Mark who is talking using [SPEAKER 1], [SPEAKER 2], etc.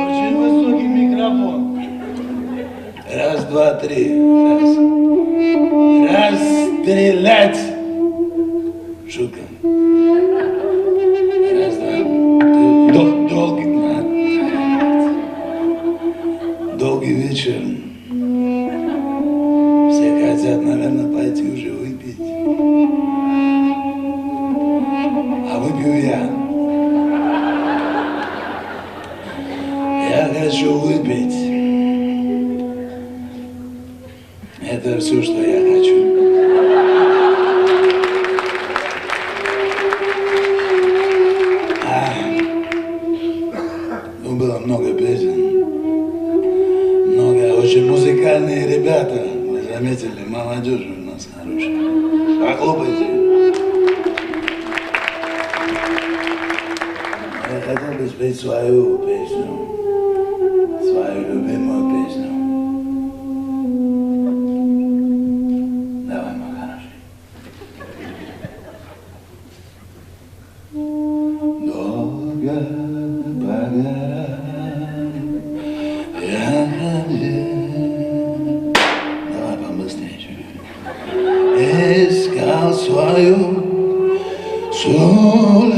[SPEAKER 1] Очень высокий микрофон. Раз, два, три. Раз, стрелять. Шутка. Раз, два. Долгий вечер. Все хотят, наверное, пойти уже выпить. А выпью я. Я хочу выпить. Это все, что я хочу. Было много песен, много очень музыкальные ребята, вы заметили, молодежь у нас хорошая. Похлопайте. Я хотел бы спеть свою песню, свою любимую песню. Давай, мой хороший. Долго погорать. Давай побыстрее. Искал свою соль.